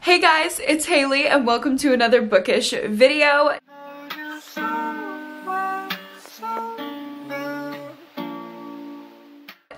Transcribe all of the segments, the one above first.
Hey guys, it's Haley and welcome to another bookish video.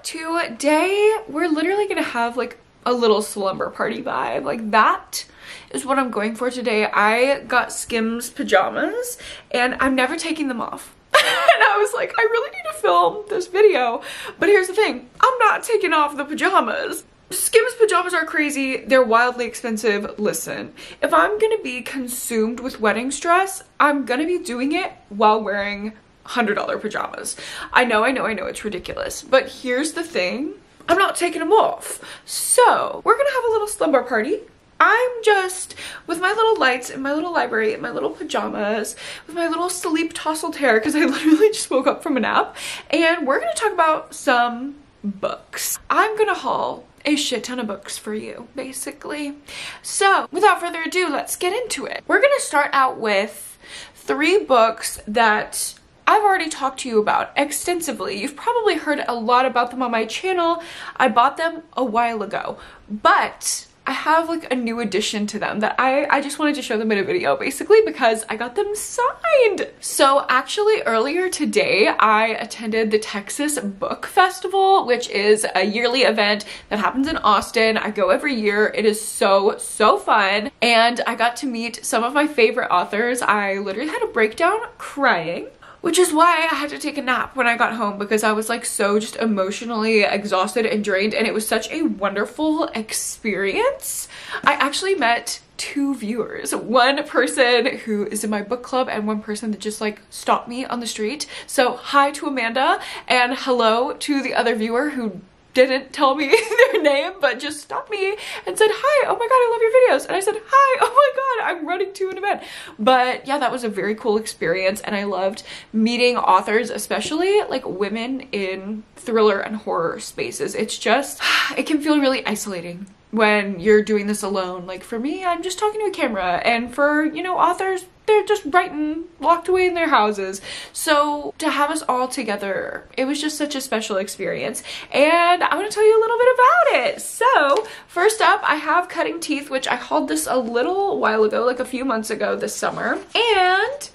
Today, we're literally gonna have like a little slumber party vibe. Like that is what I'm going for today. I got Skims pajamas and I'm never taking them off. And I was like, I really need to film this video. But here's the thing, I'm not taking off the pajamas. Skims pajamas are crazy. They're wildly expensive. Listen, if I'm gonna be consumed with wedding stress, I'm gonna be doing it while wearing $100 pajamas. I know it's ridiculous, but here's the thing, I'm not taking them off. So we're gonna have a little slumber party. I'm just with my little lights in my little library in my little pajamas with my little sleep tousled hair because I literally just woke up from a nap, and we're gonna talk about some books. I'm gonna haul a shit ton of books for you, basically. So without further ado, let's get into it. We're gonna start out with 3 books that I've already talked to you about extensively. You've probably heard a lot about them on my channel. I bought them a while ago, but I have like a new addition to them that I just wanted to show them in a video, basically because I got them signed. So actually earlier today, I attended the Texas Book Festival, which is a yearly event that happens in Austin. I go every year. It is so fun. And I got to meet some of my favorite authors. I literally had a breakdown crying, which is why I had to take a nap when I got home because I was like so just emotionally exhausted and drained, and it was such a wonderful experience. I actually met 2 viewers, one person who is in my book club and one person that just like stopped me on the street. So hi to Amanda and hello to the other viewer who didn't tell me their name but just stopped me and said, hi, oh my god, I love your videos. And I said, hi, oh my god, I'm running to an event. But yeah, that was a very cool experience, and I loved meeting authors, especially like women in thriller and horror spaces. It's just, it can feel really isolating when you're doing this alone. Like for me, I'm just talking to a camera, and for, you know, authors, they're just writing locked away in their houses. So to have us all together, it was just such a special experience, and I want to tell you a little bit about it. So first up, I have Cutting Teeth, which I hauled this a little while ago, like a few months ago this summer, and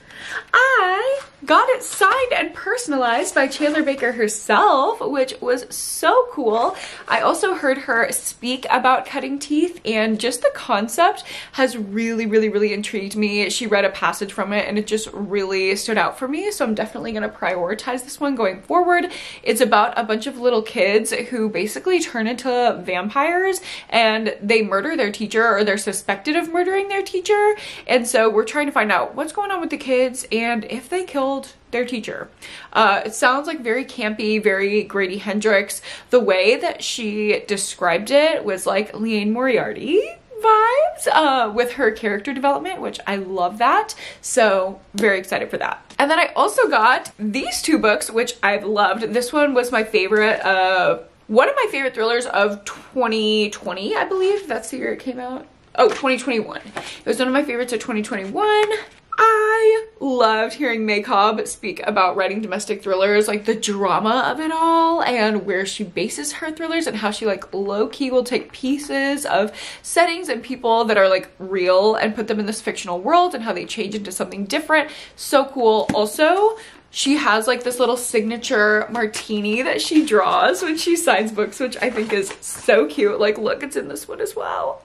I got it signed and personalized by Chandler Baker herself, which was so cool. I also heard her speak about Cutting Teeth, and just the concept has really intrigued me. She read a passage from it and it just really stood out for me, so I'm definitely going to prioritize this one going forward. It's about a bunch of little kids who basically turn into vampires and they murder their teacher, or they're suspected of murdering their teacher, and so we're trying to find out what's going on with the kids and if they killed their teacher. It sounds like very campy, very Grady Hendrix. The way that she described it was like Liane Moriarty vibes with her character development, which I love that. So very excited for that. And then I also got these 2 books, which I've loved. This one was my favorite, one of my favorite thrillers of 2020, I believe. That's the year it came out. Oh, 2021. It was one of my favorites of 2021. I loved hearing May Cobb speak about writing domestic thrillers, like the drama of it all and where she bases her thrillers, and how she like low-key will take pieces of settings and people that are like real and put them in this fictional world and how they change into something different. So cool. Also, she has like this little signature martini that she draws when she signs books, which I think is so cute. Like look, it's in this one as well.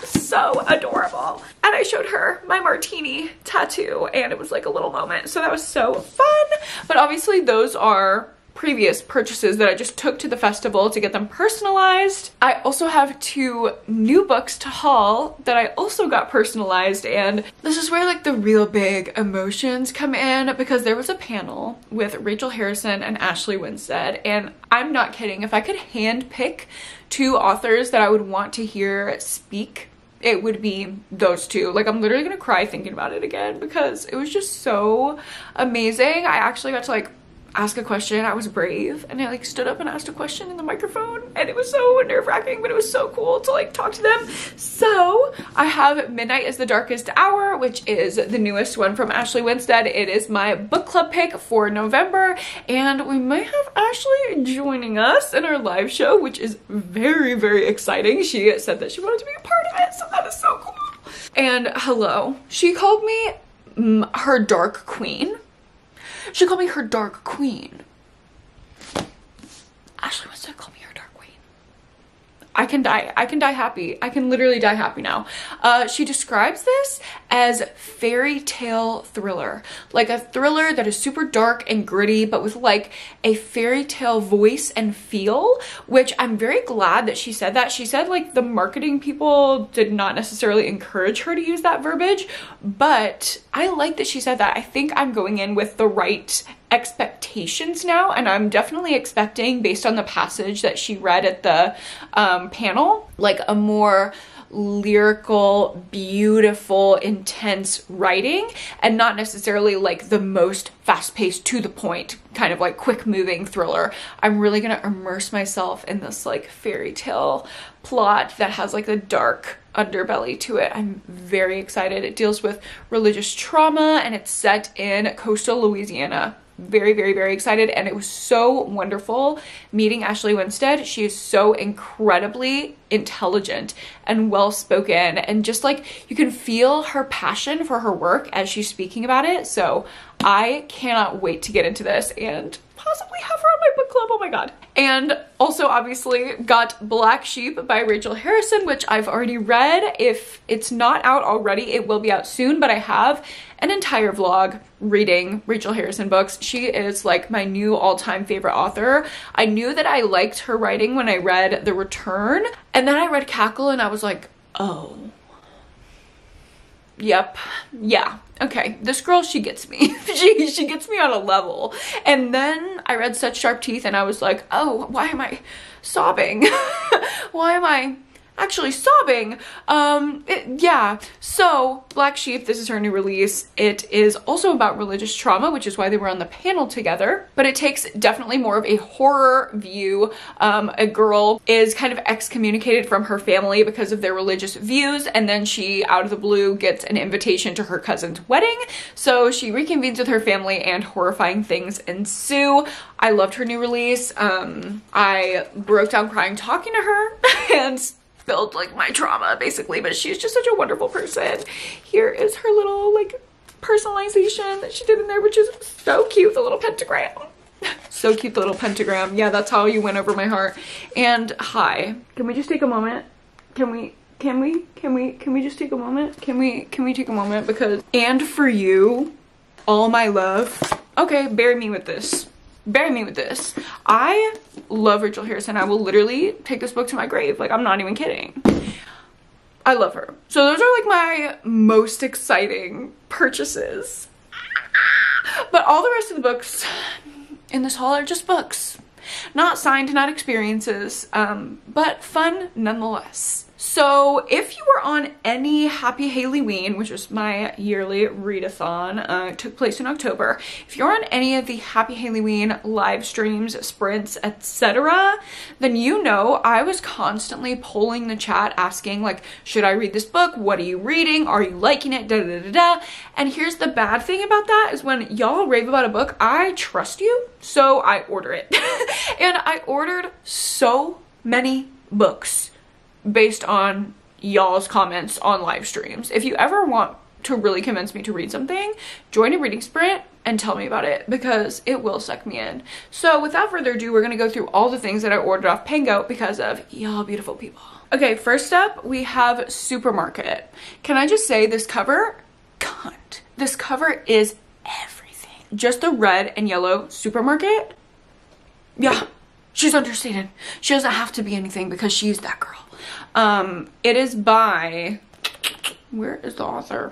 So adorable. And I showed her my martini tattoo and it was like a little moment, so that was so fun. But obviously those are previous purchases that I just took to the festival to get them personalized. I also have 2 new books to haul that I also got personalized, and this is where like the real big emotions come in, because there was a panel with Rachel Harrison and Ashley Winstead, and I'm not kidding, if I could hand pick 2 authors that I would want to hear speak, it would be those 2. Like I'm literally gonna cry thinking about it again because it was just so amazing. I actually got to like ask a question. I was brave and I like stood up and asked a question in the microphone, and it was so nerve-wracking, but it was so cool to like talk to them. So I have Midnight is the Darkest Hour, which is the newest one from Ashley Winstead. It is my book club pick for November, and we might have Ashley joining us in our live show, which is very exciting. She said that she wanted to be a part of it, so that is so cool. And hello, she called me her dark queen. She called me her dark queen. Ashley Winstead called me her dark queen. I can die. I can die happy. I can literally die happy now. She describes this as fairy tale thriller. Like a thriller that is super dark and gritty, but with like a fairy tale voice and feel, which I'm very glad that she said that. She said like the marketing people did not necessarily encourage her to use that verbiage, but I like that she said that. I think I'm going in with the right expectations now, and I'm definitely expecting, based on the passage that she read at the panel, like a more lyrical, beautiful, intense writing, and not necessarily like the most fast-paced, to the point, kind of like quick-moving thriller. I'm really gonna immerse myself in this like fairy tale plot that has like a dark underbelly to it. I'm very excited. It deals with religious trauma and it's set in coastal Louisiana. Very, very, very excited. And it was so wonderful meeting Ashley Winstead. She is so incredibly intelligent and well-spoken, and just like you can feel her passion for her work as she's speaking about it. So I cannot wait to get into this and possibly have her on my book club. Oh my god. And also obviously got Black Sheep by Rachel Harrison, which I've already read. If it's not out already, it will be out soon, but I have an entire vlog reading Rachel Harrison books. She is like my new all-time favorite author. I knew that I liked her writing when I read The Return, and then I read Cackle and I was like, oh, yep, yeah, okay, this girl, she gets me. she gets me on a level. And then I read Such Sharp Teeth and I was like, oh, why am I sobbing? Why am I actually sobbing? Yeah, so Black Sheep, this is her new release. It is also about religious trauma, which is why they were on the panel together, but it takes definitely more of a horror view. A girl is kind of excommunicated from her family because of their religious views, and then she, out of the blue, gets an invitation to her cousin's wedding. So she reconvenes with her family and horrifying things ensue. I loved her new release. I broke down crying talking to her and spilled like my trauma basically, but she's just such a wonderful person. Here is her little like personalization that she did in there, which is so cute, the little pentagram. So cute, the little pentagram. Yeah, that's how you went over my heart. And hi, can we just take a moment? Can we just take a moment? Can we take a moment? Because, and for you, all my love. Okay, bury me with this. Bury me with this. I love Rachel Harrison. I will literally take this book to my grave. Like, I'm not even kidding. I love her. So those are like my most exciting purchases. But all the rest of the books in this haul are just books. Not signed, not experiences, but fun nonetheless. So if you were on any Happy Hailey-ween, which was my yearly readathon, it took place in October. If you're on any of the Happy Hailey-ween live streams, sprints, etc., then you know I was constantly polling the chat asking like, should I read this book? What are you reading? Are you liking it? Da da da da. And here's the bad thing about that is when y'all rave about a book, I trust you, so I order it. And I ordered so many books based on y'all's comments on live streams. If you ever want to really convince me to read something, join a reading sprint and tell me about it, because it will suck me in. So without further ado, we're gonna go through all the things that I ordered off Pango because of y'all beautiful people. Okay, first up, we have Supermarket. Can I just say this cover, cunt. This cover is everything. Just the red and yellow Supermarket. Yeah, she's understated. She doesn't have to be anything because she's that girl. It is by, where is the author?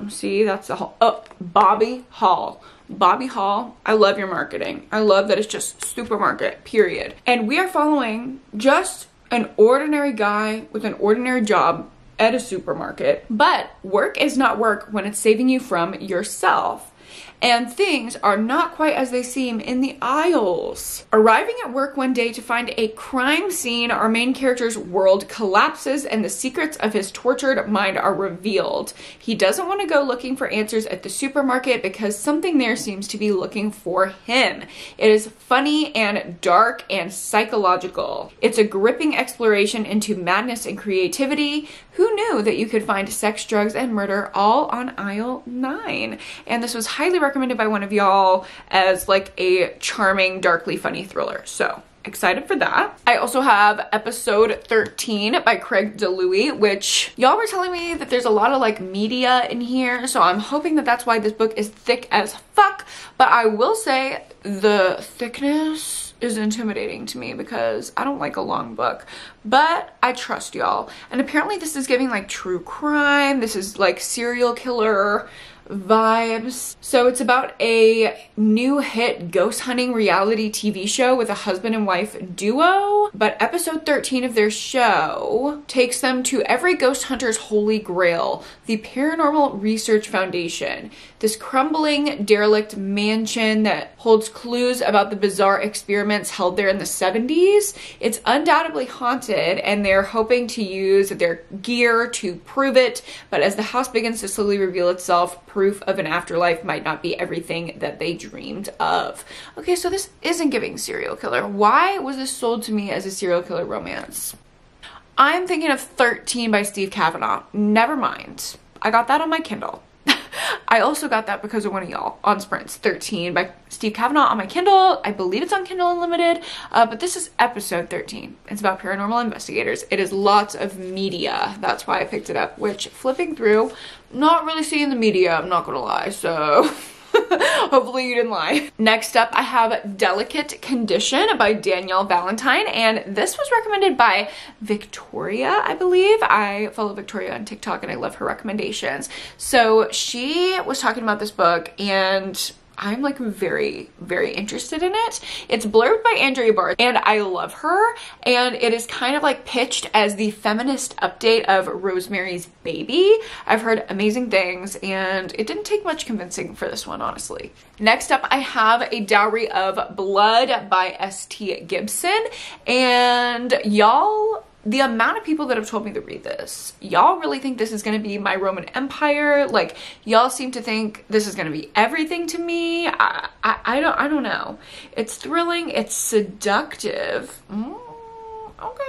See, that's the whole, oh, Bobby Hall. Bobby Hall, I love your marketing. I love that it's just Supermarket, period. And we are following just an ordinary guy with an ordinary job at a supermarket. But work is not work when it's saving you from yourself. and things are not quite as they seem in the aisles. Arriving at work one day to find a crime scene, our main character's world collapses and the secrets of his tortured mind are revealed. He doesn't want to go looking for answers at the supermarket because something there seems to be looking for him. It is funny and dark and psychological. It's a gripping exploration into madness and creativity. Who knew that you could find sex, drugs, and murder all on aisle 9? And this was highly recommended by one of y'all as like a charming, darkly funny thriller. So excited for that. I also have episode 13 by Craig DeLuey, which y'all were telling me that there's a lot of like media in here. So I'm hoping that that's why this book is thick as fuck. But I will say the thickness is intimidating to me because I don't like a long book, but I trust y'all. And apparently this is giving like true crime. This is like serial killer vibes. So it's about a new hit ghost hunting reality TV show with a husband and wife duo, but episode 13 of their show takes them to every ghost hunter's holy grail, the Paranormal Research Foundation, this crumbling derelict mansion that holds clues about the bizarre experiments held there in the 70s. It's undoubtedly haunted and they're hoping to use their gear to prove it, but as the house begins to slowly reveal itself, proof of an afterlife might not be everything that they dreamed of. Okay, so this isn't giving serial killer. Why was this sold to me as a serial killer romance? I'm thinking of 13 by Steve Kavanaugh. Never mind. I got that on my Kindle. I also got that because of one of y'all on Sprints. 13 by Steve Kavanaugh on my Kindle. I believe it's on Kindle Unlimited, but this is episode 13. It's about paranormal investigators. It is lots of media. That's why I picked it up, which flipping through, not really seeing the media, I'm not gonna lie, so hopefully you didn't lie. Next up, I have Delicate Condition by Danielle Valentine, and this was recommended by Victoria, I believe. I follow Victoria on TikTok and I love her recommendations. So she was talking about this book and I'm like very, very interested in it. It's blurbed by Andrea Barth and I love her, and it is kind of like pitched as the feminist update of Rosemary's Baby. I've heard amazing things and it didn't take much convincing for this one, honestly. Next up, I have A Dowry of Blood by S.T. Gibson, and y'all, the amount of people that have told me to read this, y'all really think this is going to be my Roman Empire. Like, y'all seem to think this is going to be everything to me. I don't know. It's thrilling. It's seductive. Okay.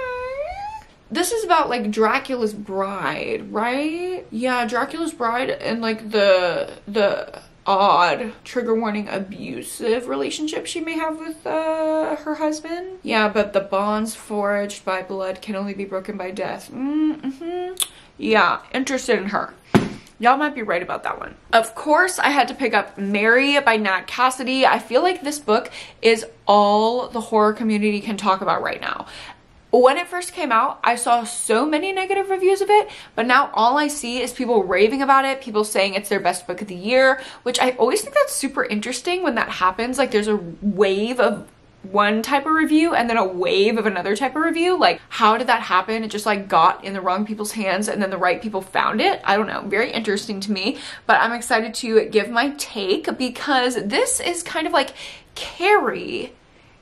This is about like Dracula's bride, right? Yeah, Dracula's bride and like the odd, trigger warning, abusive relationship she may have with her husband. Yeah, but the bonds forged by blood can only be broken by death. Yeah, interested in her. Y'all might be right about that one. Of course, I had to pick up Mary by Nat Cassidy. I feel like this book is all the horror community can talk about right now. When it first came out, I saw so many negative reviews of it, but now all I see is people raving about it, people saying it's their best book of the year, which I always think that's super interesting when that happens. Like, there's a wave of one type of review and then a wave of another type of review. Like, how did that happen? It just like got in the wrong people's hands and then the right people found it. I don't know. Very interesting to me, but I'm excited to give my take because this is kind of like Carrie.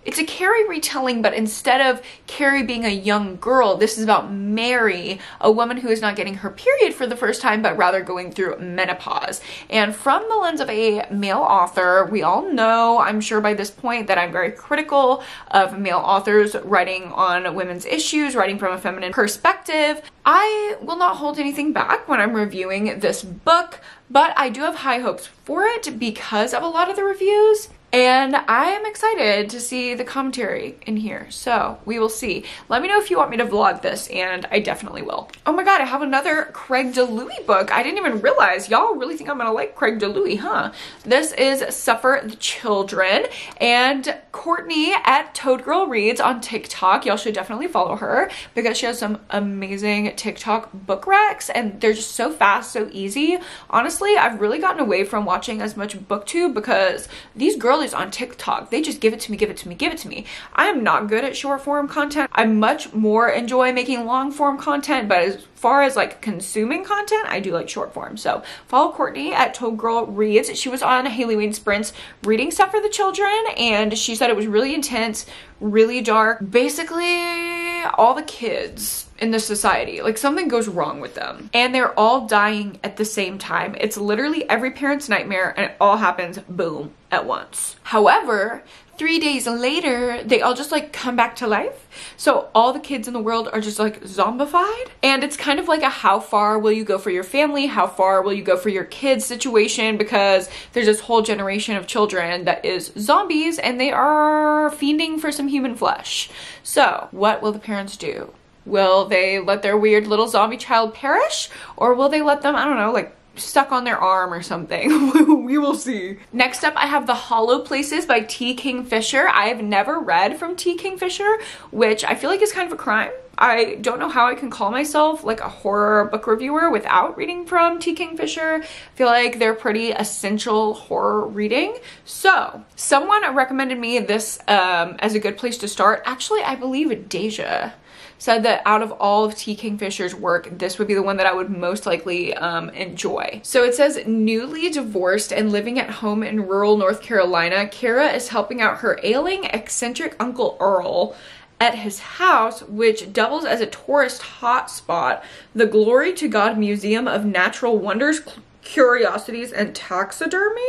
It's a Carrie retelling, but instead of Carrie being a young girl, this is about Mary, a woman who is not getting her period for the first time, but rather going through menopause. And from the lens of a male author, we all know, I'm sure by this point, that I'm very critical of male authors writing on women's issues, writing from a feminine perspective. I will not hold anything back when I'm reviewing this book, but I do have high hopes for it because of a lot of the reviews. And I am excited to see the commentary in here, so we will see. Let me know if you want me to vlog this, and I definitely will. Oh my god, I have another Craig DeLuey book. I didn't even realize. Y'all really think I'm gonna like Craig DeLuey, huh? This is Suffer the Children, and Courtney at Toad Girl Reads on TikTok. Y'all should definitely follow her because she has some amazing TikTok book recs, and they're just so fast, so easy. Honestly, I've really gotten away from watching as much booktube because these girls world is on TikTok. They just give it to me, give it to me, give it to me. I am not good at short form content. I much more enjoy making long form content, but as far as like consuming content, I do like short form. So follow Courtney at Toad Girl Reads. She was on Halloween Sprints reading stuff for the children, and she said it was really intense, really dark. Basically, all the kids in the society, like something goes wrong with them and they're all dying at the same time. It's literally every parent's nightmare, and it all happens boom at once. However, 3 days later, they all just like come back to life. So all the kids in the world are just like zombified. And it's kind of like a how far will you go for your family? How far will you go for your kids situation? Because there's this whole generation of children that is zombies and they are fiending for some human flesh. So what will the parents do? Will they let their weird little zombie child perish? Or will they let them, I don't know, like stuck on their arm or something? We will see. Next up, I have The Hollow Places by T. Kingfisher. I have never read from T. Kingfisher, which I feel like is kind of a crime. I don't know how I can call myself like a horror book reviewer without reading from T. Kingfisher. I feel like they're pretty essential horror reading. So someone recommended me this as a good place to start. Actually, I believe Deja said that out of all of T. Kingfisher's work, this would be the one that I would most likely enjoy. So it says, newly divorced and living at home in rural North Carolina, Kara is helping out her ailing, eccentric Uncle Earl at his house, which doubles as a tourist hotspot, the Glory to God Museum of Natural Wonders, Curiosities, and Taxidermy?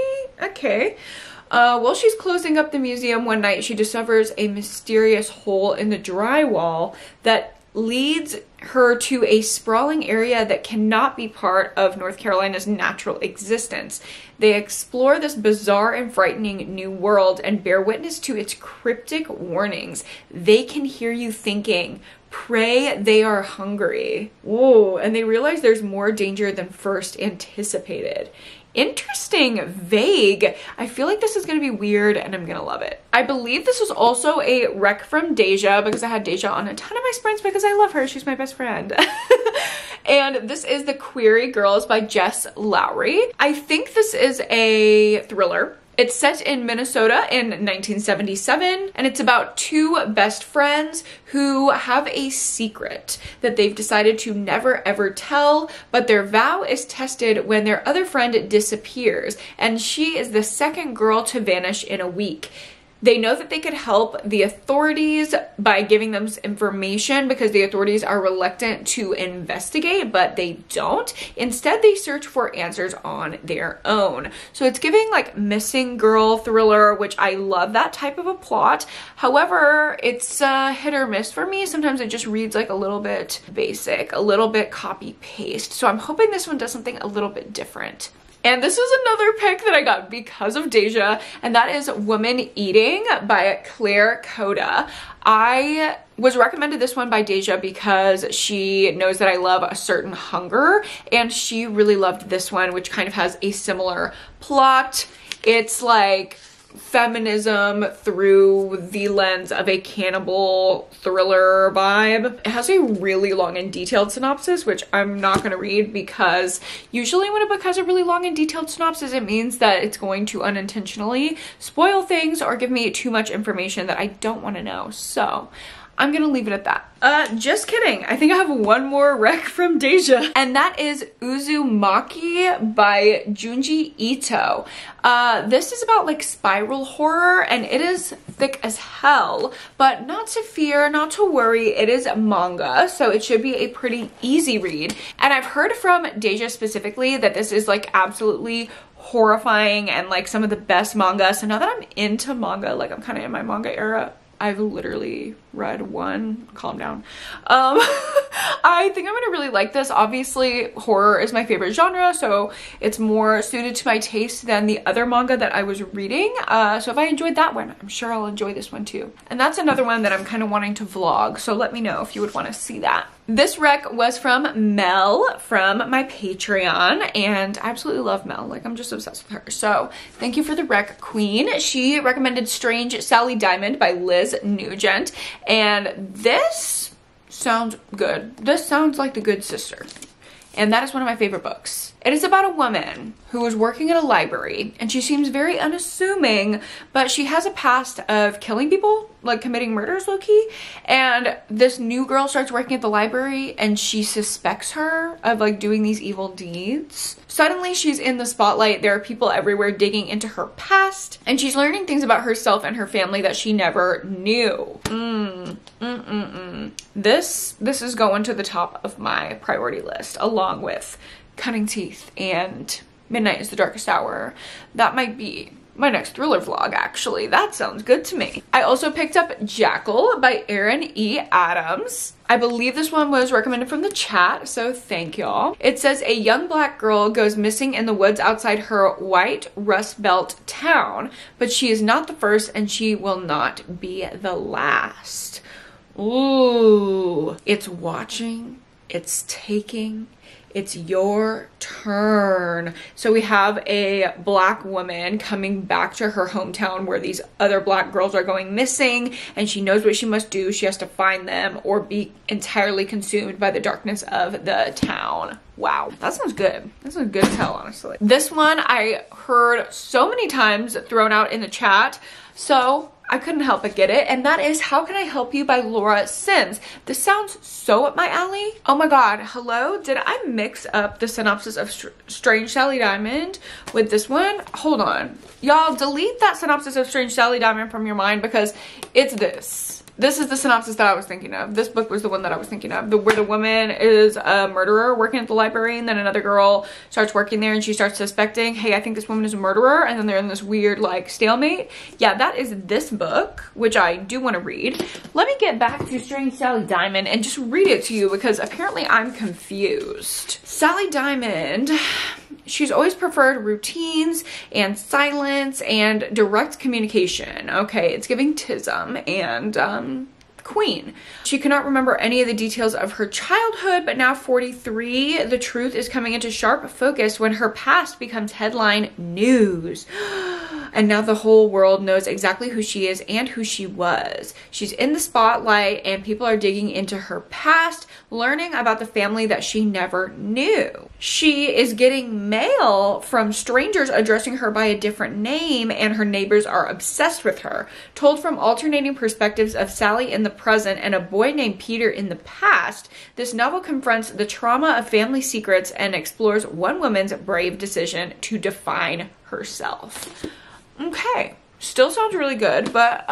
Okay. While she's closing up the museum one night, she discovers a mysterious hole in the drywall that leads her to a sprawling area that cannot be part of North Carolina's natural existence. They explore this bizarre and frightening new world and bear witness to its cryptic warnings. They can hear you thinking, pray they are hungry. Whoa, and they realize there's more danger than first anticipated. Interesting, vague. I feel like this is gonna be weird and I'm gonna love it. I believe this was also a rec from Deja because I had Deja on a ton of my sprints because I love her. She's my best friend. And this is The Query Girls by Jess Lowry. I think this is a thriller. It's set in Minnesota in 1977, and it's about two best friends who have a secret that they've decided to never ever tell, but their vow is tested when their other friend disappears, and she is the second girl to vanish in a week. They know that they could help the authorities by giving them information because the authorities are reluctant to investigate, but they don't. Instead, they search for answers on their own. So it's giving like missing girl thriller, which I love that type of a plot. However, it's hit or miss for me. Sometimes it just reads like a little bit basic, a little bit copy paste. So I'm hoping this one does something a little bit different. And this is another pick that I got because of Deja, and that is Woman Eating by Claire Coda. I was recommended this one by Deja because she knows that I love a certain hunger, and she really loved this one, which kind of has a similar plot. It's like feminism through the lens of a cannibal thriller vibe. It has a really long and detailed synopsis, which I'm not going to read because usually when a book has a really long and detailed synopsis, it means that it's going to unintentionally spoil things or give me too much information that I don't want to know. So I'm gonna leave it at that. Just kidding. I think I have one more rec from Deja, and that is Uzumaki by Junji Ito. This is about like spiral horror, and it is thick as hell, but not to fear, not to worry. It is manga, so it should be a pretty easy read. And I've heard from Deja specifically that this is like absolutely horrifying and like some of the best manga. So now that I'm into manga, like I'm kind of in my manga era, I've literally read one. Calm down. I think I'm gonna really like this. Obviously, horror is my favorite genre, so it's more suited to my taste than the other manga that I was reading. So if I enjoyed that one, I'm sure I'll enjoy this one too. And that's another one that I'm kind of wanting to vlog, so let me know if you would want to see that. This rec was from Mel from my Patreon, and I absolutely love Mel. Like, I'm just obsessed with her. So thank you for the rec, queen. She recommended Strange Sally Diamond by Liz Nugent, and this sounds good. This sounds like The Good Sister. and that is one of my favorite books. It is about a woman who is working at a library, and she seems very unassuming, but she has a past of killing people, like committing murders low-key. And this new girl starts working at the library, and she suspects her of like doing these evil deeds. Suddenly she's in the spotlight. There are people everywhere digging into her past, and she's learning things about herself and her family that she never knew. This is going to the top of my priority list, along with Cutting Teeth and Midnight is the Darkest Hour. That might be my next thriller vlog, actually. That sounds good to me. I also picked up Jackal by Erin E. Adams. I believe this one was recommended from the chat, so thank y'all. It says a young black girl goes missing in the woods outside her white Rust Belt town, but she is not the first and she will not be the last. Ooh, it's watching, it's taking, it's your turn. So we have a black woman coming back to her hometown where these other black girls are going missing, and she knows what she must do. She has to find them or be entirely consumed by the darkness of the town. Wow, that sounds good. That's a good tell, honestly. This one I heard so many times thrown out in the chat, so I couldn't help but get it, and that is How Can I Help You by Laura Sims. This sounds so up my alley. Oh my god, hello? Did I mix up the synopsis of Strange Sally Diamond with this one? Hold on. Y'all, delete that synopsis of Strange Sally Diamond from your mind, because it's this. This is the synopsis that I was thinking of. This book was the one that I was thinking of. Where the woman is a murderer working at the library, and then another girl starts working there and she starts suspecting, hey, I think this woman is a murderer, and then they're in this weird like stalemate. Yeah, that is this book, which I do want to read. Let me get back to Strange Sally Diamond and just read it to you, because apparently I'm confused. Sally Diamond, she's always preferred routines and silence and direct communication. Okay, it's giving Tism and Queen. She cannot remember any of the details of her childhood, but now 43, the truth is coming into sharp focus when her past becomes headline news. And now the whole world knows exactly who she is and who she was. She's in the spotlight and people are digging into her past, learning about the family that she never knew. She is getting mail from strangers addressing her by a different name, and her neighbors are obsessed with her. Told from alternating perspectives of Sally in the present and a boy named Peter in the past, this novel confronts the trauma of family secrets and explores one woman's brave decision to define herself. Okay, still sounds really good, but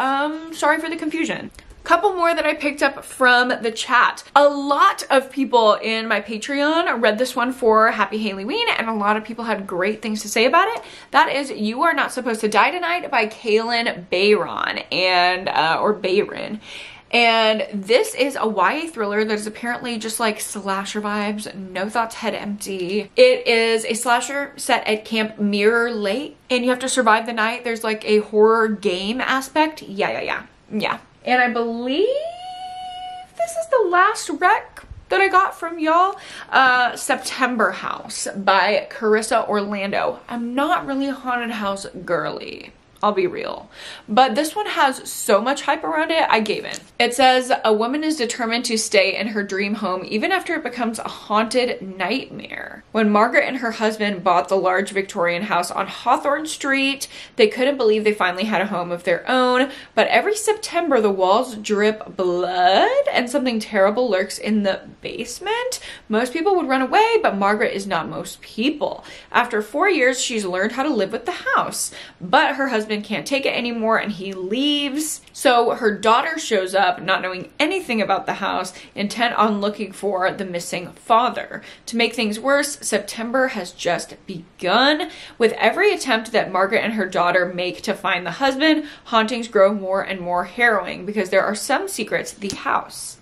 sorry for the confusion. Couple more that I picked up from the chat. A lot of people in my Patreon read this one for Happy Halloween, and a lot of people had great things to say about it. That is You Are Not Supposed to Die Tonight by Kaylin Bayron, and or Bayron. And this is a YA thriller that is apparently just like slasher vibes, no thoughts, head empty. It is a slasher set at Camp Mirror Lake, and you have to survive the night. There's like a horror game aspect. Yeah. And I believe this is the last rec that I got from y'all. September House by Carissa Orlando. I'm not really a haunted house girly, I'll be real, but this one has so much hype around it, I gave in. It says a woman is determined to stay in her dream home even after it becomes a haunted nightmare. When Margaret and her husband bought the large Victorian house on Hawthorne Street, they couldn't believe they finally had a home of their own, but every September the walls drip blood and something terrible lurks in the basement. Most people would run away, but Margaret is not most people. After 4 years, she's learned how to live with the house, but her husband can't take it anymore and he leaves. So her daughter shows up, not knowing anything about the house, intent on looking for the missing father. To make things worse, September has just begun. With every attempt that Margaret and her daughter make to find the husband, hauntings grow more and more harrowing because there are some secrets the house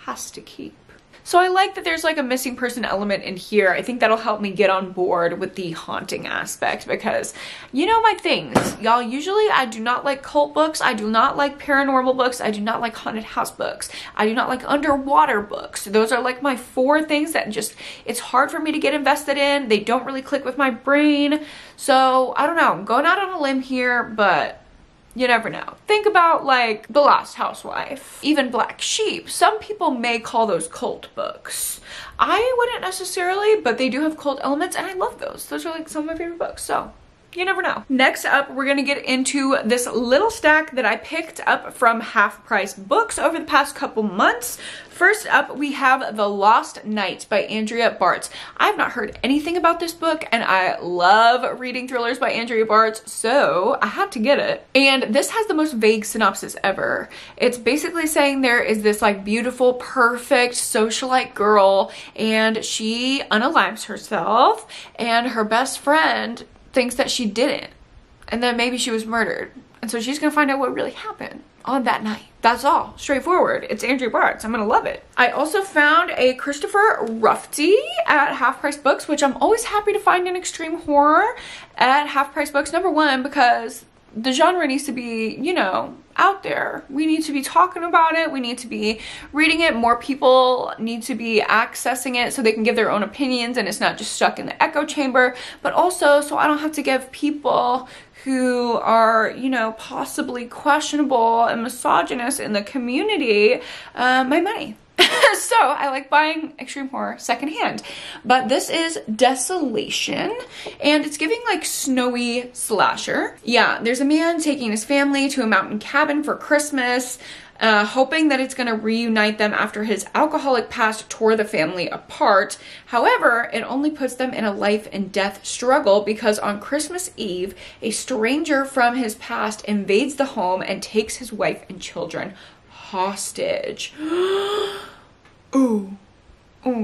has to keep. So I like that there's like a missing person element in here. I think that'll help me get on board with the haunting aspect, because you know my things, y'all. Usually I do not like cult books. I do not like paranormal books. I do not like haunted house books. I do not like underwater books. Those are like my 4 things that just, it's hard for me to get invested in. They don't really click with my brain. So I don't know, I'm going out on a limb here, but You never know. Think about like The Last Housewife, even Black Sheep. Some people may call those cult books. I wouldn't necessarily, but they do have cult elements and I love those. Those are like some of my favorite books, so you never know. Next up, we're gonna get into this little stack that I picked up from Half Price Books over the past couple months. First up, we have The Lost Night by Andrea Bartz. I've not heard anything about this book and I love reading thrillers by Andrea Bartz, so I had to get it. And this has the most vague synopsis ever. It's basically saying there is this like beautiful, perfect socialite girl and she unalives herself and her best friend thinks that she didn't and that maybe she was murdered, and so she's gonna find out what really happened on that night. That's all. Straightforward. It's Andrea Bartz. I'm gonna love it. I also found a Christopher Ruffty at Half Price Books, which I'm always happy to find in extreme horror at Half Price Books. Number one, because the genre needs to be, you know, out there. We need to be talking about it. We need to be reading it. More people need to be accessing it so they can give their own opinions and it's not just stuck in the echo chamber, but also so I don't have to give people who are, you know, possibly questionable and misogynist in the community my money. So I like buying extreme horror secondhand. But this is Desolation and it's giving like snowy slasher. Yeah, there's a man taking his family to a mountain cabin for Christmas, hoping that it's gonna reunite them after his alcoholic past tore the family apart. However, it only puts them in a life and death struggle because on Christmas Eve, a stranger from his past invades the home and takes his wife and children hostage. Ooh,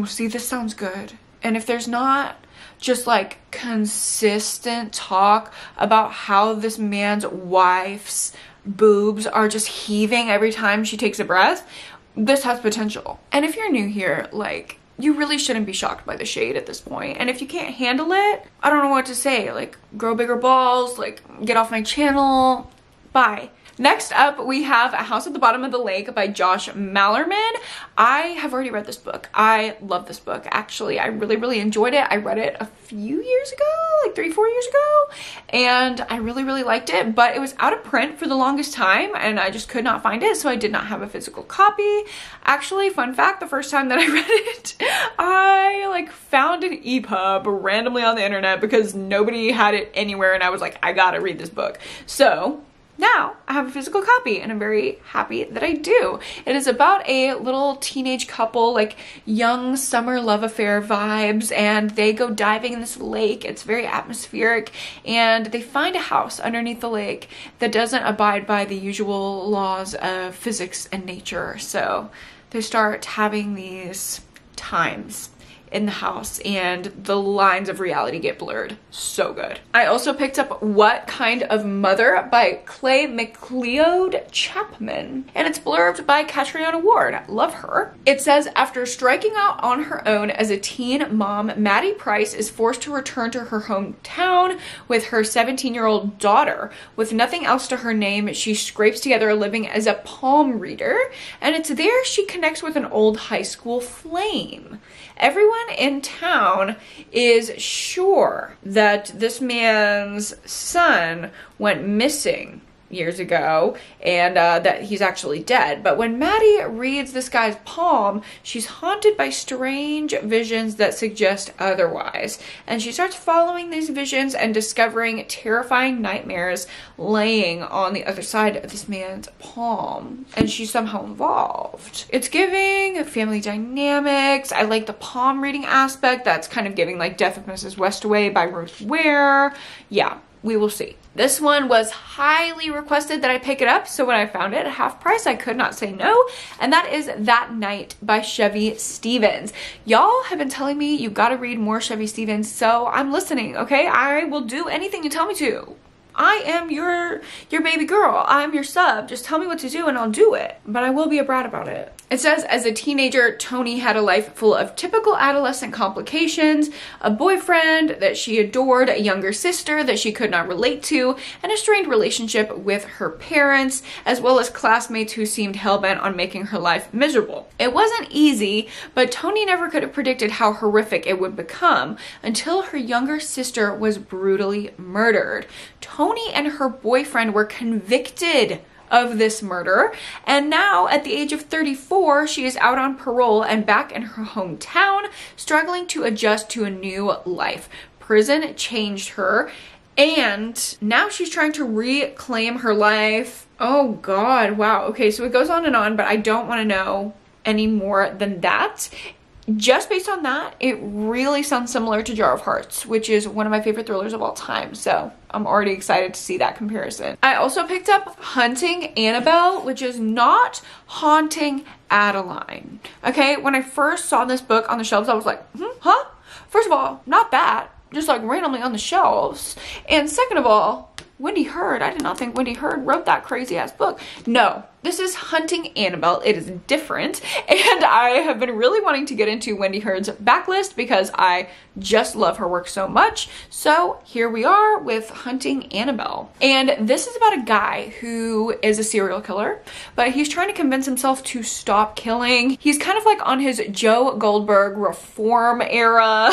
see, this sounds good. And if there's not just like consistent talk about how this man's wife's boobs are just heaving every time she takes a breath, this has potential. And if you're new here, like, you really shouldn't be shocked by the shade at this point. And if you can't handle it, I don't know what to say. Like, grow bigger balls, like, get off my channel, bye. Next up, we have A House at the Bottom of the Lake by Josh Malerman. I have already read this book. I love this book, actually. I really, really enjoyed it. I read it a few years ago, like 3-4 years ago, and I really, really liked it, but it was out of print for the longest time, and I just could not find it, so I did not have a physical copy. Actually, fun fact, the first time that I read it, I like found an EPUB randomly on the internet because nobody had it anywhere, and I was like, I gotta read this book. So now I have a physical copy and I'm very happy that I do. It is about a little teenage couple, like young summer love affair vibes, and they go diving in this lake. It's very atmospheric and they find a house underneath the lake that doesn't abide by the usual laws of physics and nature. So they start having these times in the house and the lines of reality get blurred. So good. I also picked up What Kind of Mother by Clay McLeod Chapman, and it's blurbed by Catriona Ward. Love her. It says, after striking out on her own as a teen mom, Maddie Price is forced to return to her hometown with her 17-year-old daughter. With nothing else to her name, she scrapes together a living as a palm reader, and it's there she connects with an old high school flame. Everyone in town is sure that this man's son went missing years ago and that he's actually dead. But when Maddie reads this guy's palm, she's haunted by strange visions that suggest otherwise. And she starts following these visions and discovering terrifying nightmares laying on the other side of this man's palm. And she's somehow involved. It's giving family dynamics. I like the palm reading aspect. That's kind of giving like Death of Mrs. Westaway by Ruth Ware. Yeah, we will see. This one was highly requested that I pick it up, so when I found it at half price, I could not say no, and that is That Night by Chevy Stevens. Y'all have been telling me you gotta read more Chevy Stevens, so I'm listening, okay? I will do anything you tell me to. I am your baby girl. I'm your sub. Just tell me what to do and I'll do it. But I will be a brat about it. It says, as a teenager, Toni had a life full of typical adolescent complications, a boyfriend that she adored, a younger sister that she could not relate to, and a strained relationship with her parents, as well as classmates who seemed hellbent on making her life miserable. It wasn't easy, but Toni never could have predicted how horrific it would become until her younger sister was brutally murdered. Toni Tony and her boyfriend were convicted of this murder, and now at the age of 34 she is out on parole and back in her hometown, struggling to adjust to a new life. Prison changed her, and now she's trying to reclaim her life. Oh god, wow. Okay, so it goes on and on, but I don't want to know any more than that. Just based on that, it really sounds similar to Jar of Hearts, which is one of my favorite thrillers of all time. So I'm already excited to see that comparison. I also picked up Hunting Annabelle, which is not Haunting Adeline. Okay, when I first saw this book on the shelves, I was like, huh? First of all, not that. Just like randomly on the shelves. And second of all, Wendy Hurd. I did not think Wendy Hurd wrote that crazy ass book. No, this is Hunting Annabelle. It is different. And I have been really wanting to get into Wendy Hurd's backlist because I just love her work so much. So here we are with Hunting Annabelle. And this is about a guy who is a serial killer, but he's trying to convince himself to stop killing. He's kind of like on his Joe Goldberg reform era.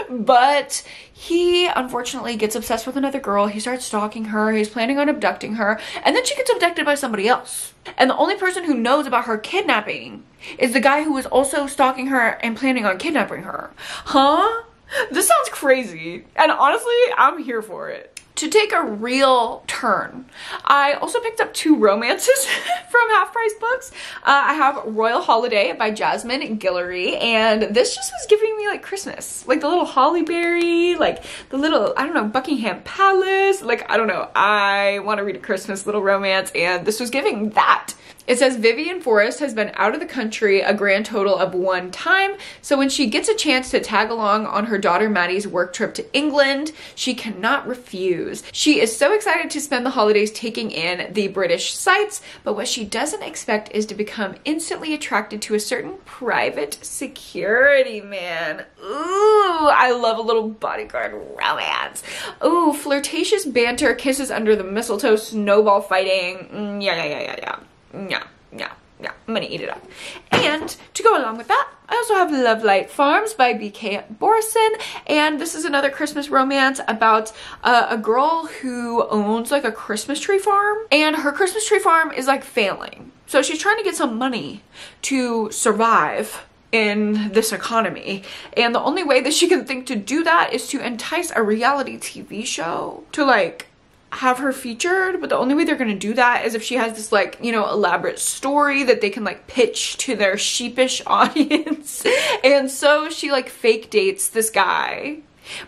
But he unfortunately gets obsessed with another girl. He starts stalking her. He's planning on abducting her. And then she gets abducted by somebody else. And the only person who knows about her kidnapping is the guy who was also stalking her and planning on kidnapping her. Huh? This sounds crazy. And honestly, I'm here for it. To take a real turn, I also picked up 2 romances from Half Price Books. I have Royal Holiday by Jasmine Guillory, and this just was giving me like Christmas. Like the little holly berry, like the little, I don't know, Buckingham Palace. Like, I don't know, I want to read a Christmas little romance, and this was giving that. It says Vivian Forrest has been out of the country a grand total of 1 time, so when she gets a chance to tag along on her daughter Maddie's work trip to England, she cannot refuse. She is so excited to spend the holidays taking in the British sights, but what she doesn't expect is to become instantly attracted to a certain private security man. Ooh, I love a little bodyguard romance. Ooh, flirtatious banter, kisses under the mistletoe, snowball fighting. Yeah. I'm gonna eat it up. And to go along with that, I also have Love Light Farms by B.K. Borison, and this is another Christmas romance about a girl who owns like a Christmas tree farm, and her Christmas tree farm is like failing. So she's trying to get some money to survive in this economy, and the only way that she can think to do that is to entice a reality TV show to like have her featured. But the only way they're gonna do that is if she has this like, you know, elaborate story that they can like pitch to their sheepish audience. And so she like fake dates this guy,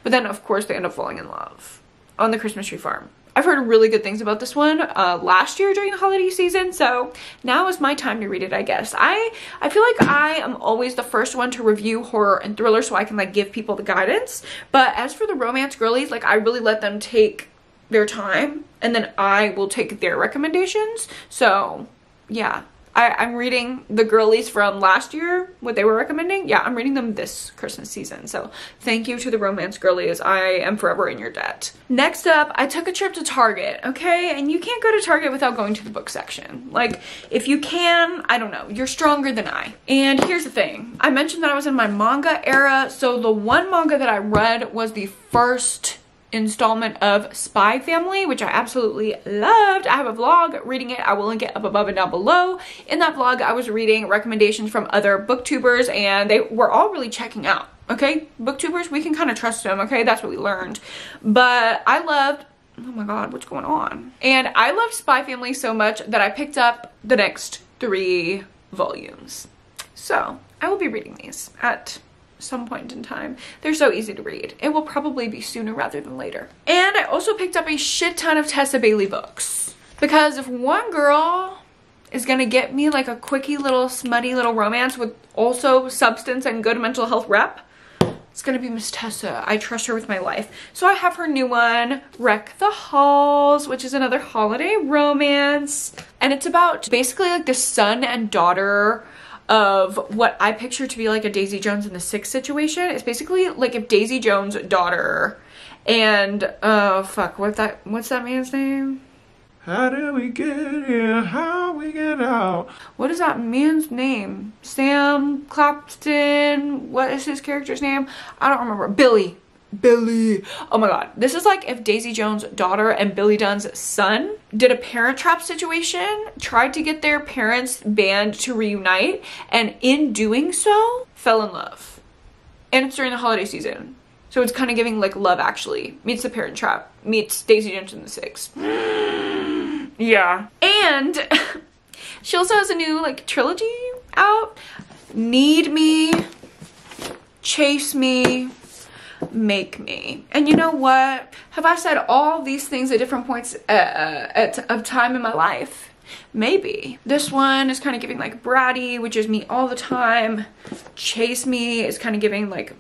but then of course they end up falling in love on the Christmas tree farm. I've heard really good things about this one last year during the holiday season, so now is my time to read it, I guess. I feel like I am always the first one to review horror and thriller so I can like give people the guidance, but as for the romance girlies, like I really let them take their time and then I will take their recommendations. So yeah, I'm reading the girlies from last year, what they were recommending. Yeah, I'm reading them this Christmas season. So thank you to the romance girlies. I am forever in your debt. Next up, I took a trip to Target, okay? And you can't go to Target without going to the book section. Like, if you can, I don't know, you're stronger than I. And here's the thing. I mentioned that I was in my manga era. So the one manga that I read was the first installment of Spy Family, which I absolutely loved. I have a vlog reading it. I will link it up above and down below. In that vlog, I was reading recommendations from other booktubers, and they were all really checking out. Okay, booktubers, we can kind of trust them. Okay, that's what we learned. But I loved, oh my god, what's going on? And I loved Spy Family so much that I picked up the next 3 volumes. So I will be reading these at some point in time. They're so easy to read. It will probably be sooner rather than later. And I also picked up a shit ton of Tessa Bailey books, because if one girl is gonna get me like a quickie little smutty little romance with also substance and good mental health rep, it's gonna be Miss Tessa. I trust her with my life. So I have her new one, Wreck the Halls, which is another holiday romance, and it's about basically like the son and daughter of what I picture to be like a Daisy Jones and the Six situation. It's basically like if Daisy Jones' daughter and what's that man's name? How did we get here? How we get out? What is that man's name? Sam Clapton? What is his character's name? I don't remember. Billy. Billy. Oh my god. This is like if Daisy Jones' daughter and Billy Dunn's son did a parent trap situation, tried to get their parents' band to reunite, and in doing so, fell in love. And it's during the holiday season. So it's kind of giving like Love Actually meets The Parent Trap meets Daisy Jones and the Six. Yeah. And she also has a new like trilogy out. Need Me, Chase Me, Make Me. And you know what? Have I said all these things at different points of time in my life? Maybe. This one is kind of giving like bratty, which is me all the time. Chase Me is kind of giving like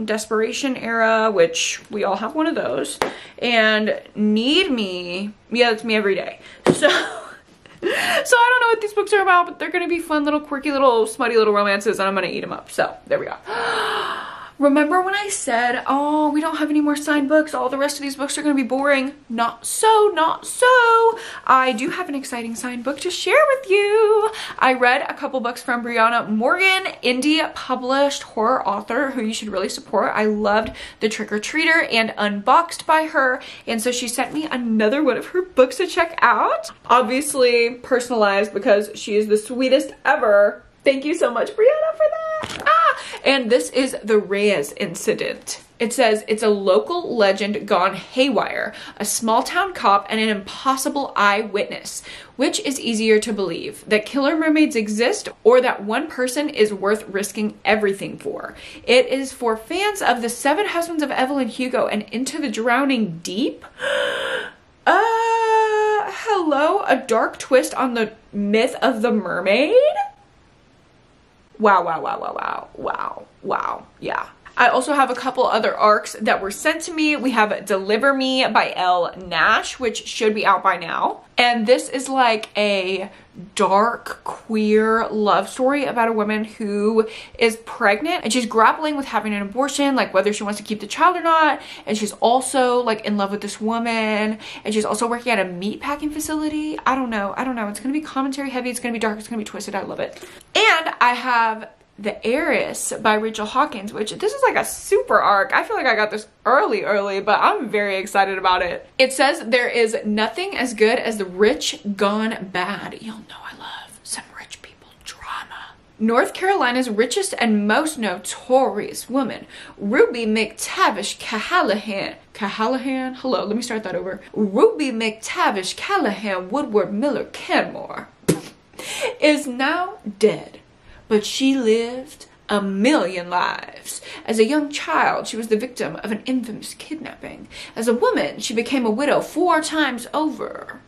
desperation era, which we all have one of those. And Need Me, yeah, that's me every day. So I don't know what these books are about, but they're gonna be fun little quirky little smutty little romances, and I'm gonna eat them up. So there we go. Remember when I said, oh, we don't have any more signed books, all the rest of these books are going to be boring? Not so, not so. I do have an exciting signed book to share with you. I read a couple books from Brianna Morgan, indie published horror author who you should really support. I loved The Trick or Treater and Unboxed by her, and so she sent me another one of her books to check out. Obviously personalized because she is the sweetest ever. Thank you so much, Brianna, for that. And this is The Reyes Incident. It says, it's a local legend gone haywire, a small town cop and an impossible eyewitness. Which is easier to believe, that killer mermaids exist or that one person is worth risking everything for? It is for fans of The Seven Husbands of Evelyn Hugo and Into the Drowning Deep. Hello, a dark twist on the myth of the mermaid? Wow, wow, wow, wow, wow, wow, wow, yeah. I also have a couple other arcs that were sent to me. We have Deliver Me by Elle Nash, which should be out by now. And this is like a dark, queer love story about a woman who is pregnant and she's grappling with having an abortion, like whether she wants to keep the child or not. And she's also like in love with this woman, and she's also working at a meat packing facility. I don't know. It's gonna be commentary heavy. It's gonna be dark. It's gonna be twisted. I love it. And I have The Heiress by Rachel Hawkins, which this is like a super arc. I feel like I got this early, but I'm very excited about it. It says there is nothing as good as the rich gone bad. Y'all know I love some rich people drama. North Carolina's richest and most notorious woman, Ruby McTavish Callahan. Callahan? Hello, let me start that over. Ruby McTavish Callahan Woodward Miller Kenmore is now dead. But she lived a million lives. As a young child, she was the victim of an infamous kidnapping. As a woman, she became a widow 4 times over.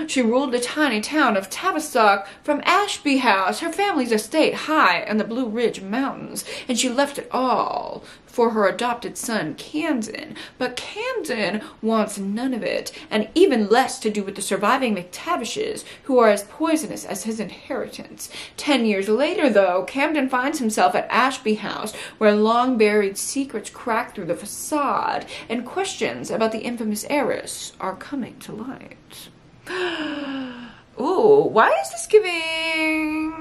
She ruled the tiny town of Tavistock from Ashby House, her family's estate high in the Blue Ridge Mountains, and she left it all for her adopted son, Camden. But Camden wants none of it, and even less to do with the surviving McTavishes, who are as poisonous as his inheritance. 10 years later, though, Camden finds himself at Ashby House, where long-buried secrets crack through the facade, and questions about the infamous heiress are coming to light. Ooh, why is this giving,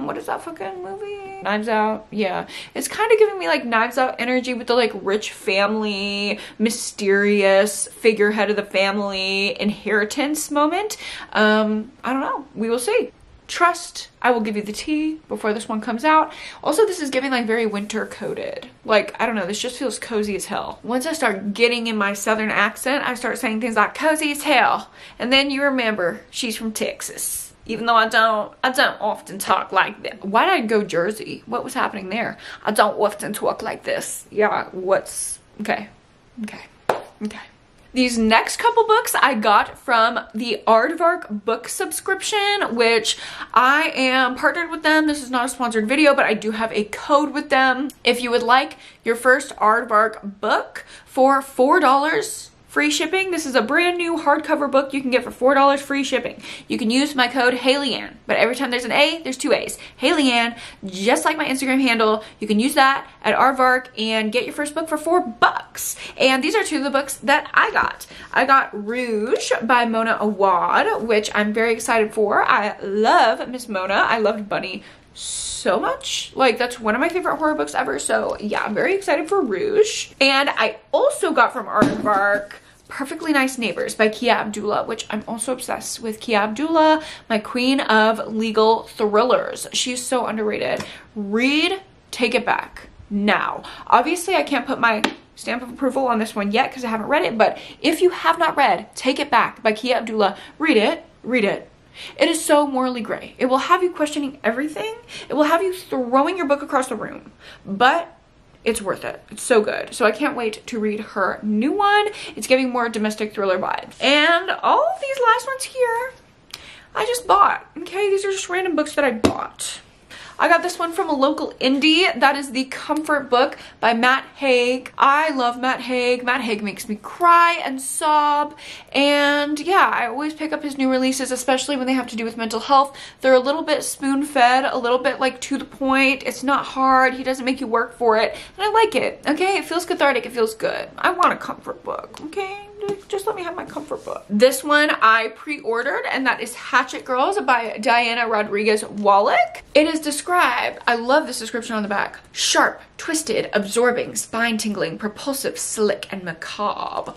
what is that fucking movie? Knives Out? Yeah. It's kind of giving me like Knives Out energy with the like rich family, mysterious figurehead of the family, inheritance moment. I don't know. We will see. Trust, I will give you the tea before this one comes out. Also, this is giving like very winter coated. Like, I don't know, this just feels cozy as hell. Once I start getting in my southern accent, I start saying things like cozy as hell. And then you remember she's from Texas. Even though I don't often talk like that. Why did I go Jersey? What was happening there? I don't often talk like this. Yeah, okay. These next couple books I got from the Aardvark book subscription, which I am partnered with them. This is not a sponsored video, but I do have a code with them. If you would like your first Aardvark book for $4 free shipping, this is a brand new hardcover book you can get for $4 free shipping. You can use my code HaileyAnn, but every time there's an A, there's 2 A's. HaileyAnn, just like my Instagram handle. You can use that at Aardvark and get your first book for $4. And these are 2 of the books that I got. I got Rouge by Mona Awad, which I'm very excited for. I love Miss Mona. I loved Bunny so much. Like, that's one of my favorite horror books ever. So yeah, I'm very excited for Rouge. And I also got from Aardvark Perfectly Nice Neighbors by Kia Abdullah, which I'm also obsessed with. Kia Abdullah, my queen of legal thrillers. She's so underrated. Read Take It Back now. Obviously, I can't put my stamp of approval on this one yet because I haven't read it, but if you have not read Take It Back by Kia Abdullah, read it. Read it. It is so morally gray. It will have you questioning everything. It will have you throwing your book across the room, but it's worth it. It's so good. So I can't wait to read her new one. It's giving more domestic thriller vibes. And all of these last ones here, I just bought. Okay, these are just random books that I bought. I got this one from a local indie. That is The Comfort Book by Matt Haig. I love Matt Haig. Matt Haig makes me cry and sob. And yeah, I always pick up his new releases, especially when they have to do with mental health. They're a little bit spoon-fed, a little bit like to the point. It's not hard. He doesn't make you work for it. And I like it, okay? It feels cathartic. It feels good. I want a comfort book, okay? Just let me have my comfort book. This one I pre-ordered, and that is Hatchet Girls by Diana Rodriguez Wallach. It is described, I love this description on the back, sharp, twisted, absorbing, spine-tingling, propulsive, slick, and macabre.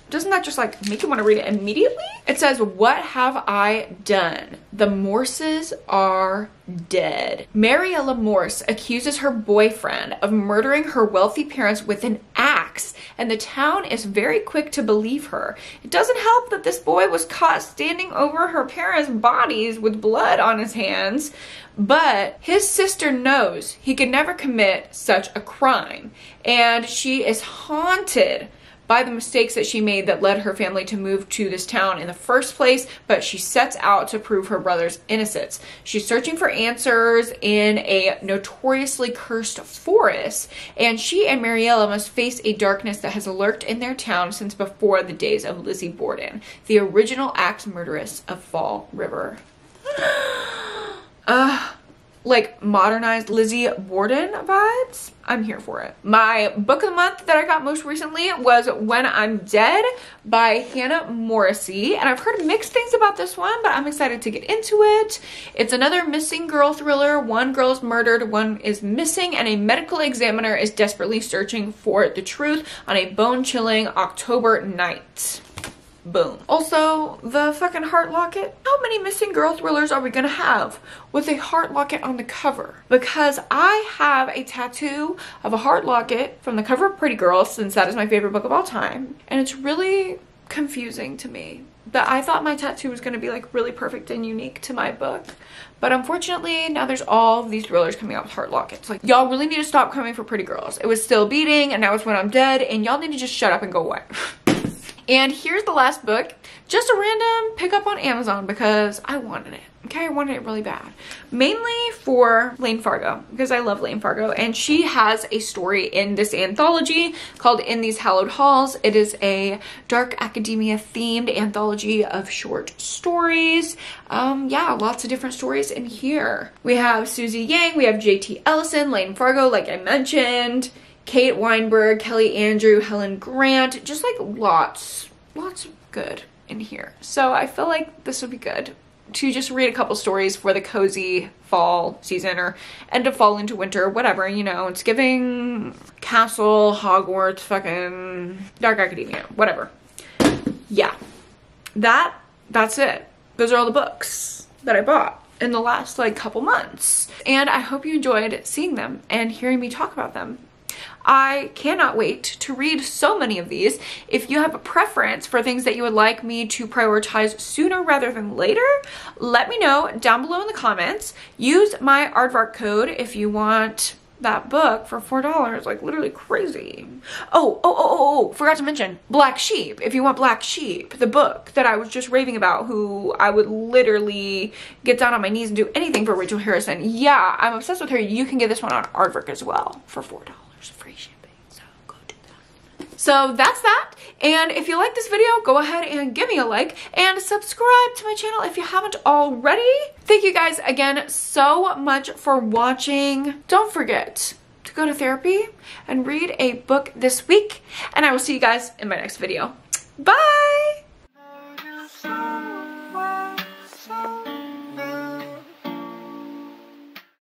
Doesn't that just like make you want to read it immediately? It says, what have I done? The Morses are dead. Mariella Morse accuses her boyfriend of murdering her wealthy parents with an axe, and the town is very quick to believe her. It doesn't help that this boy was caught standing over her parents' bodies with blood on his hands, but his sister knows he could never commit such a crime, and she is haunted by the mistakes that she made that led her family to move to this town in the first place, but she sets out to prove her brother's innocence. She's searching for answers in a notoriously cursed forest, and she and Mariella must face a darkness that has lurked in their town since before the days of Lizzie Borden, the original axe murderess of Fall River. Like modernized Lizzie Borden vibes. I'm here for it. My book of the month that I got most recently was When I'm Dead by Hannah Morrissey. And I've heard mixed things about this one, but I'm excited to get into it. It's another missing girl thriller. One girl is murdered, one is missing, and a medical examiner is desperately searching for the truth on a bone-chilling October night. Boom. Also, the fucking heart locket. How many missing girl thrillers are we gonna have with a heart locket on the cover? Because I have a tattoo of a heart locket from the cover of Pretty Girl, since that is my favorite book of all time. And it's really confusing to me that I thought my tattoo was gonna be like really perfect and unique to my book. But unfortunately, now there's all of these thrillers coming out with heart lockets. Like, y'all really need to stop coming for Pretty Girls. It was Still Beating, and now it's When I'm Dead, and y'all need to just shut up and go away. And here's the last book, just a random pickup on Amazon because I wanted it. Okay, I wanted it really bad. Mainly for Lane Fargo, because I love Lane Fargo, and she has a story in this anthology called In These Hallowed Halls. It is a dark academia themed anthology of short stories. Yeah, lots of different stories in here. We have Susie Yang, we have JT Ellison, Lane Fargo, like I mentioned, Kate Weinberg, Kelly Andrew, Helen Grant, just like lots of good in here. So I feel like this would be good to just read a couple stories for the cozy fall season, or end of fall into winter, whatever, you know. It's giving Castle, Hogwarts, fucking dark academia, whatever. Yeah, that's it. Those are all the books that I bought in the last like couple months, and I hope you enjoyed seeing them and hearing me talk about them. I cannot wait to read so many of these. If you have a preference for things that you would like me to prioritize sooner rather than later, let me know down below in the comments. Use my Aardvark code if you want that book for $4, like literally crazy. Oh, forgot to mention Black Sheep. If you want Black Sheep, the book that I was just raving about, who I would literally get down on my knees and do anything for Rachel Harrison. Yeah, I'm obsessed with her. You can get this one on Aardvark as well for $4. Free shipping, so go do that. So that's that, and if you like this video, go ahead and give me a like and subscribe to my channel if you haven't already. Thank you guys again so much for watching. Don't forget to go to therapy and read a book this week, and I will see you guys in my next video. Bye!